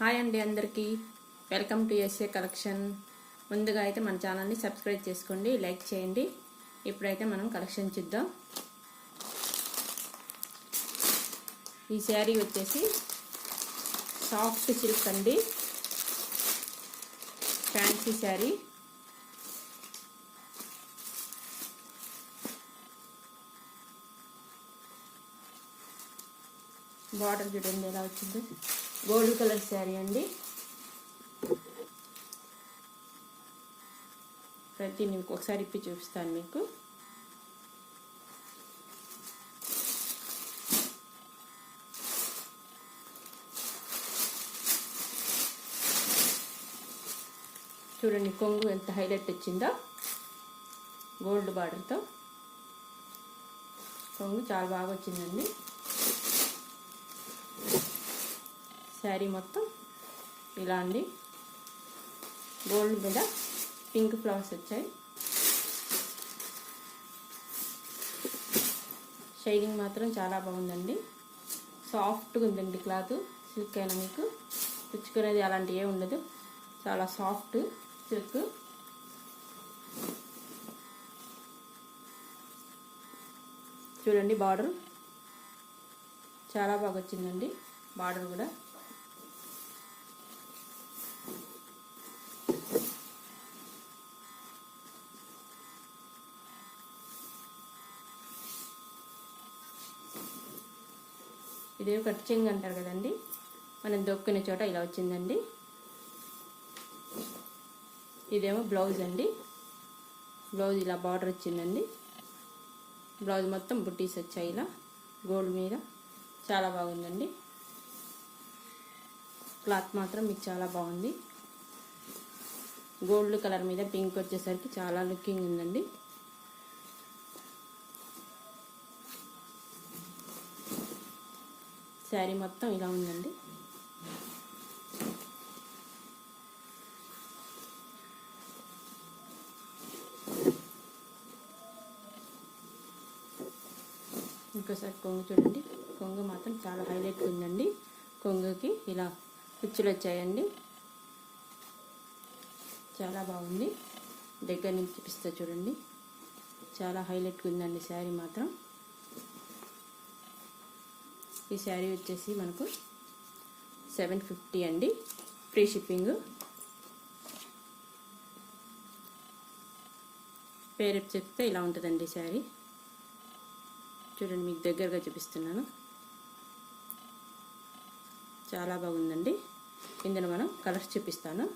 Hi అండి అందరికీ welcome to SA collection. ముందుగా అయితే మన ఛానల్ని సబ్స్క్రైబ్ చేసుకోండి, లైక్ చేయండి. ఇప్పుడైతే మనం కలెక్షన్ చూద్దాం. ఈ శారీ వచ్చేసి సాఫ్ట్ సిల్క్ అండి, ఫ్యాన్సీ శారీ. బార్డర్ చూడండి ఎలా వచ్చిందో, గోల్డ్ కలర్ శారీ అండి. ప్రతి నేను ఒకసారి ఇప్పి చూపిస్తాను మీకు. చూడండి కొంగు ఎంత హైలైట్ వచ్చిందో, గోల్డ్ బార్డర్తో కొంగు చాలా బాగా వచ్చిందండి. శారీ మొత్తం ఇలా అండి, గోల్డ్ మీద పింక్ ఫ్లవర్స్ వచ్చాయి. షైనింగ్ మాత్రం చాలా బాగుందండి, సాఫ్ట్గా ఉందండి క్లాత్. సిల్క్ అయినా మీకు పుచ్చుకునేది అలాంటివి ఏమి ఉండదు, చాలా సాఫ్ట్ సిల్క్. చూడండి బార్డర్ చాలా బాగా వచ్చిందండి, బార్డర్ కూడా. ఇదే కట్ చెంగు అంటారు కదండి, మనం దొక్కునే చోట ఇలా వచ్చిందండి. ఇదేమో బ్లౌజ్ అండి, బ్లౌజ్ ఇలా బార్డర్ వచ్చిందండి. బ్లౌజ్ మొత్తం బుట్టీస్ వచ్చాయి ఇలా గోల్డ్ మీద, చాలా బాగుందండి. క్లాత్ మాత్రం మీకు చాలా బాగుంది. గోల్డ్ కలర్ మీద పింక్ వచ్చేసరికి చాలా లుకింగ్ ఉందండి. శారీ మొత్తం ఇలా ఉందండి. ఇంకోసారి కొంగు చూడండి, కొంగు మాత్రం చాలా హైలైట్ ఉందండి. కొంగుకి ఇలా కుచ్చులు వచ్చాయండి, చాలా బాగుంది. దగ్గర నుంచి చూపిస్తా చూడండి, చాలా హైలైట్ ఉందండి శారీ మాత్రం. ఈ శారీ వచ్చేసి మనకు 750 అండి, ఫ్రీ షిప్పింగ్. పేరు చెప్తే ఇలా ఉంటుందండి శారీ. చూడండి మీకు దగ్గరగా చూపిస్తున్నాను, చాలా బాగుందండి. ఇందులో మనం కలర్స్ చూపిస్తాను.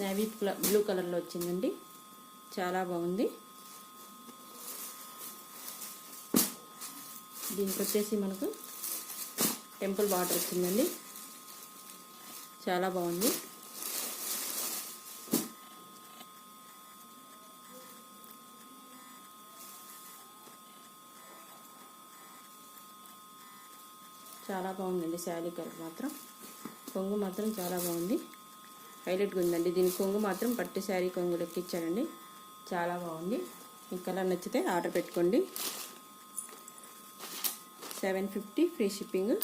నేవీ బ్లూ కలర్లో వచ్చిందండి, చాలా బాగుంది. దీనికి వచ్చేసి మనకు టెంపుల్ బార్డర్ వచ్చిందండి, చాలా బాగుంది. చాలా బాగుందండి శారీ కలర్ మాత్రం. కొంగు మాత్రం చాలా బాగుంది, హైలైట్గా ఉందండి. దీని కొంగు మాత్రం పట్టు శారీ కొంగు లెక్కిచ్చానండి, చాలా బాగుంది. ఈ కలర్ నచ్చితే ఆర్డర్ పెట్టుకోండి. 750 ఫ్రీ షిప్పింగ్.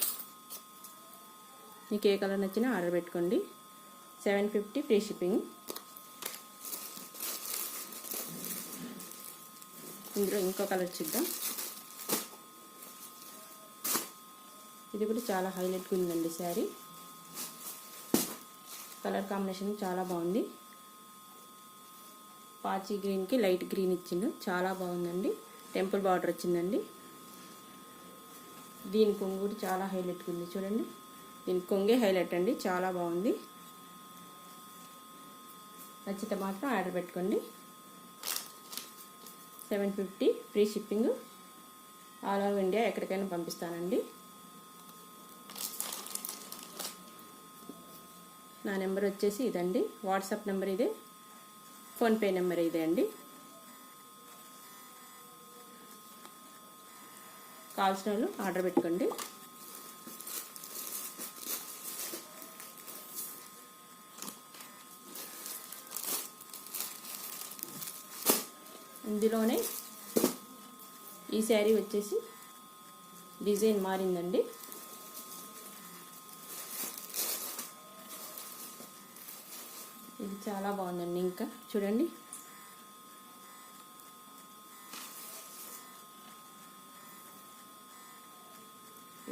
మీకు ఏ కలర్ నచ్చినా ఆర్డర్ పెట్టుకోండి. 750 ఫ్రీ షిప్పింగ్. ఇందులో ఇంకో కలర్ చూద్దాం. ఇది కూడా చాలా హైలైట్గా ఉందండి శారీ. కలర్ కాంబినేషన్ చాలా బాగుంది. పాచి గ్రీన్కి లైట్ గ్రీన్ ఇచ్చిండు, చాలా బాగుందండి. టెంపుల్ బార్డర్ వచ్చిందండి. దీని కొంగు కూడా చాలా హైలైట్గా ఉంది చూడండి, దీని కొంగే హైలైట్ అండి, చాలా బాగుంది. నచ్చితే మాత్రం ఆర్డర్ పెట్టుకోండి. 750 free shipping. All over India ఎక్కడికైనా పంపిస్తానండి. నా నెంబర్ వచ్చేసి ఇదండి, వాట్సాప్ నెంబర్ ఇదే, ఫోన్పే నెంబర్ ఇదే అండి. కావాల్సిన వాళ్ళు ఆర్డర్ పెట్టుకోండి. ఇందులోనే ఈ శారీ వచ్చేసి డిజైన్ మారిందండి. ఇది చాలా బాగుందండి. ఇంకా చూడండి,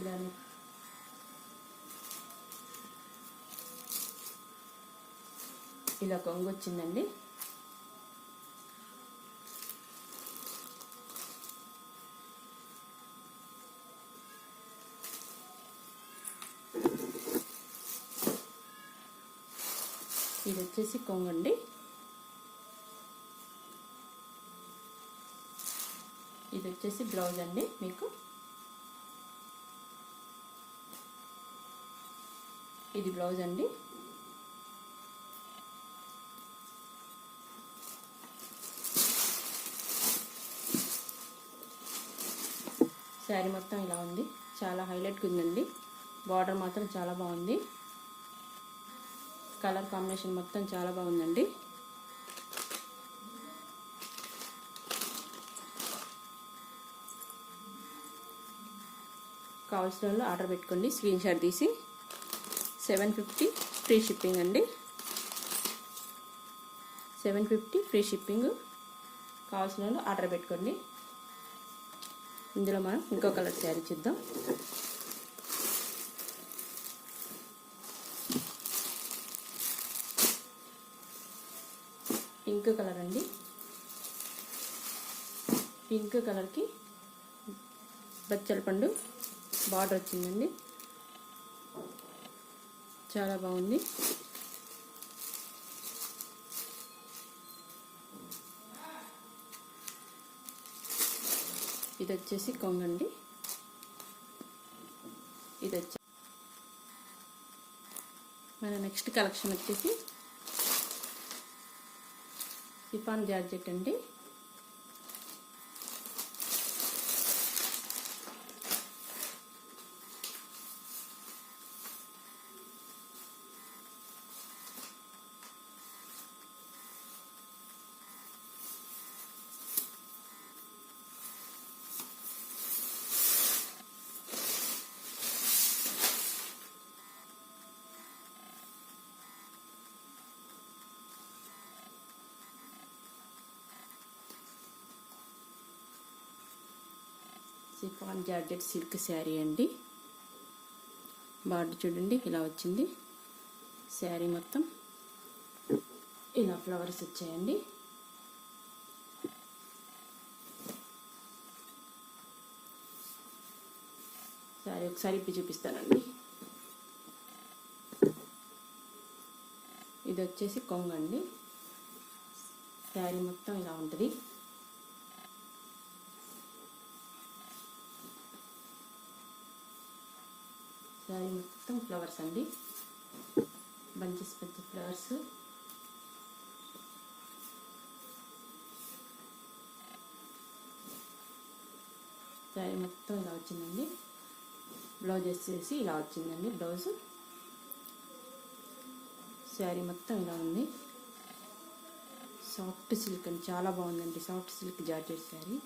ఇలానే ఇలా కొంగు వచ్చిందండి. ఇది వచ్చేసి కొంగండి. ఇది వచ్చేసి బ్లౌజ్ అండి. మీకు ఇది బ్లౌజ్ అండి. శారీ మొత్తం ఇలా ఉంది. చాలా హైలైట్గా ఉందండి. బార్డర్ మాత్రం చాలా బాగుంది. కలర్ కాంబినేషన్ మొత్తం చాలా బాగుందండి. కావాల్సిన వాళ్ళు ఆర్డర్ పెట్టుకోండి. స్క్రీన్ షాట్ తీసి 750 ఫ్రీ షిప్పింగ్ అండి. 750 ఫ్రీ షిప్పింగ్. కావాల్సిన వాళ్ళు ఆర్డర్ పెట్టుకోండి. ఇందులో మనం ఇంకో కలర్ శారీ చూద్దాం. పింక్ కలర్ అండి. పింక్ కలర్కి బచ్చల పండు బార్డర్ వచ్చిందండి. చాలా బాగుంది. ఇది వచ్చేసి కొంగండి. ఇది వచ్చి మన నెక్స్ట్ కలెక్షన్ వచ్చేసి షిఫాన్ జార్జెట్ అండి. షిఫాన్ జార్జెట్ సిల్క్ శారీ అండి. బార్డర్ చూడండి ఇలా వచ్చింది. శారీ మొత్తం ఇలా ఫ్లవర్స్ వచ్చాయండి. శారీ ఒకసారి ఇప్పి చూపిస్తానండి. ఇది వచ్చేసి కొంగండి. శారీ మొత్తం ఇలా ఉంటుంది. శారీ మొత్తం ఫ్లవర్స్ అండి. Bunches flowers. శారీ మొత్తం ఇలా వచ్చిందండి. బ్లౌజ్ వచ్చేసి ఇలా వచ్చిందండి. బ్లౌజ్ శారీ మొత్తం ఇలా ఉంది. సాఫ్ట్ సిల్క్ అని చాలా బాగుందండి. Soft silk georgette sari.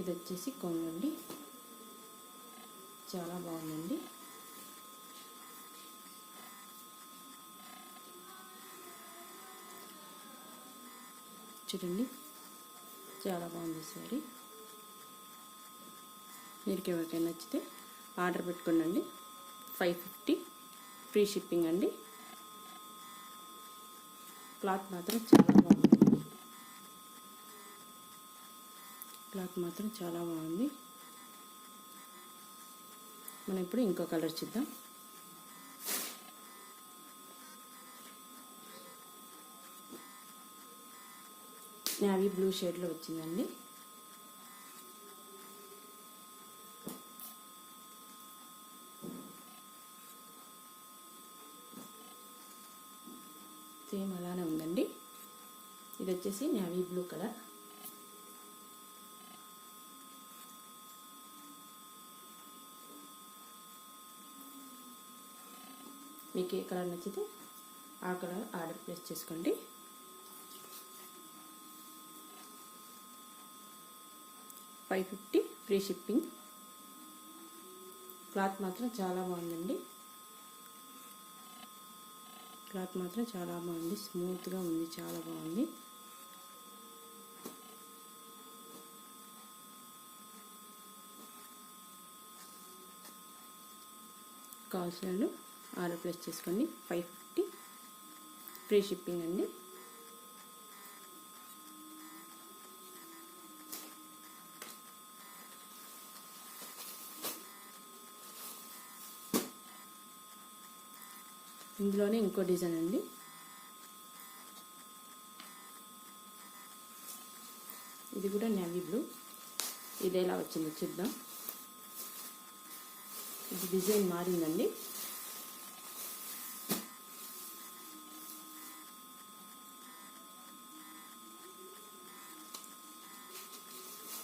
ఇది వచ్చేసి కొంగండి. చాలా బాగుందండి. చూడండి చాలా బాగుంది శారీ. మీకు ఎవరికైనా నచ్చితే ఆర్డర్ పెట్టుకోండి. 550 ఫ్రీ షిప్పింగ్ అండి. క్లాత్ మాత్రం చాలా బాగుంది. క్లాత్ మాత్రం చాలా బాగుంది. మనం ఇప్పుడు ఇంకో కలర్ చూద్దాం. నేవీ బ్లూ షేడ్లో వచ్చిందండి. సేమ్ అలానే ఉందండి. ఇది వచ్చేసి నేవీ బ్లూ కలర్. మీకు ఏ కలర్ నచ్చితే ఆ కలర్ ఆర్డర్ ప్లేస్ చేసుకోండి. 550 ఫ్రీ షిప్పింగ్. క్లాత్ మాత్రం చాలా బాగుందండి. క్లాత్ మాత్రం చాలా బాగుంది, స్మూత్గా ఉంది, చాలా బాగుంది. కావాల్సిన ఆర్డర్ ప్లేస్ చేసుకోండి. 550 ఫ్రీ షిప్పింగ్ అండి. ఇందులోనే ఇంకో డిజైన్ అండి. ఇది కూడా నేవీ బ్లూ. ఇది ఎలా వచ్చిందో చూద్దాం. ఇది డిజైన్ మారిందండి.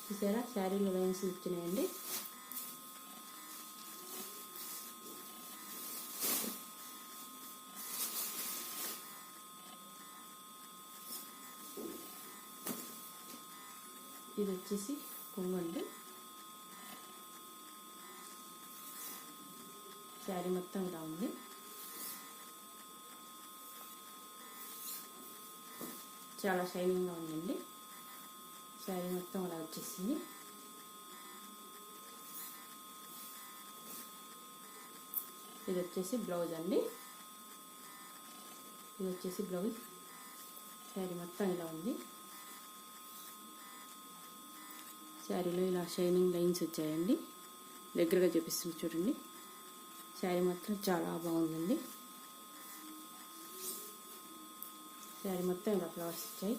చూసారా, శారీలో లైన్స్ వచ్చినాయండి. ఇది వచ్చేసి కొంగు అండి. శారీ మొత్తం ఇలా ఉంది. చాలా షైనింగ్గా ఉందండి. శారీ మొత్తం అలా వచ్చేసింది. ఇది వచ్చేసి బ్లౌజ్ అండి. ఇది వచ్చేసి బ్లౌజ్. శారీ మొత్తం ఇలా ఉంది. శారీలో ఇలా షైనింగ్ లైన్స్ వచ్చాయండి. దగ్గరగా చూపిస్తుంది చూడండి. శారీ మాత్రం చాలా బాగుందండి. శారీ మొత్తం ఇలా ఫ్లవర్స్ వచ్చాయి.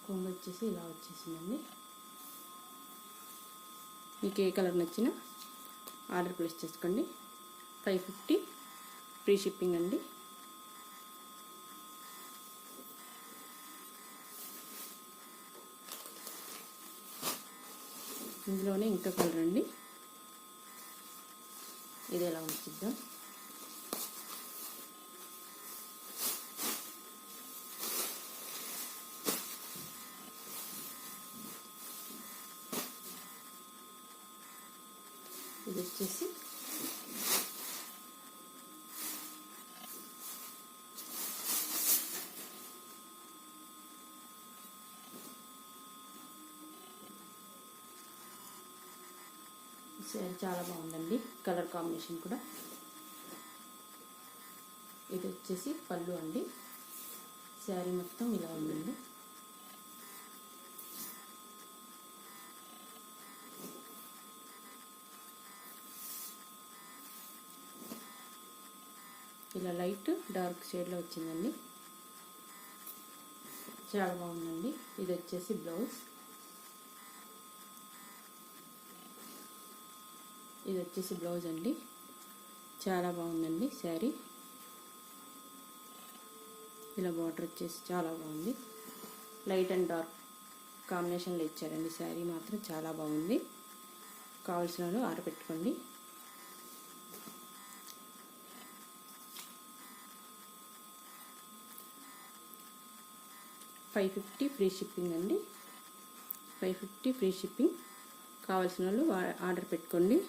కొంగు వచ్చేసి ఇలా వచ్చేసిందండి. మీకు ఏ కలర్ నచ్చినా ఆర్డర్ ప్లేస్ చేసుకోండి. 550 ఫ్రీ షిప్పింగ్ అండి. ఇందులోనే ఇంకా కలర్ అండి. ఇది ఎలా ఉంచుద్దాం. ఇది వచ్చేసి చాలా బాగుందండి. కలర్ కాంబినేషన్ కూడా. ఇది వచ్చేసి పళ్ళు అండి. శారీ మొత్తం ఇలా ఉందండి. ఇలా లైట్ డార్క్ షేడ్లో వచ్చిందండి. చాలా బాగుందండి. ఇది వచ్చేసి బ్లౌజ్. ఇది వచ్చేసి బ్లౌజ్ అండి. చాలా బాగుందండి శారీ. ఇలా బార్డర్ వచ్చేసి చాలా బాగుంది. లైట్ అండ్ డార్క్ కాంబినేషన్లో ఇచ్చారండి. శారీ మాత్రం చాలా బాగుంది. కావాల్సిన వాళ్ళు ఆర్డర్ పెట్టుకోండి. $550 ఫ్రీ షిప్పింగ్ అండి. 550 ఫ్రీ షిప్పింగ్. కావాల్సిన వాళ్ళు ఆర్డర్ పెట్టుకోండి.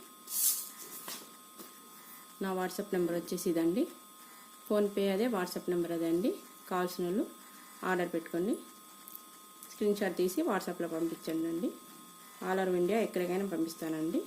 నా వాట్సాప్ నెంబర్ వచ్చేసి ఇదండి. ఫోన్పే అదే, వాట్సాప్ నెంబర్ అదే అండి. కావాల్సిన వాళ్ళు ఆర్డర్ పెట్టుకోండి. స్క్రీన్ షాట్ తీసి వాట్సాప్లో పంపించండి అండి. ఆల్ ఓవర్ ఇండియా ఎక్కడికైనా పంపిస్తానండి.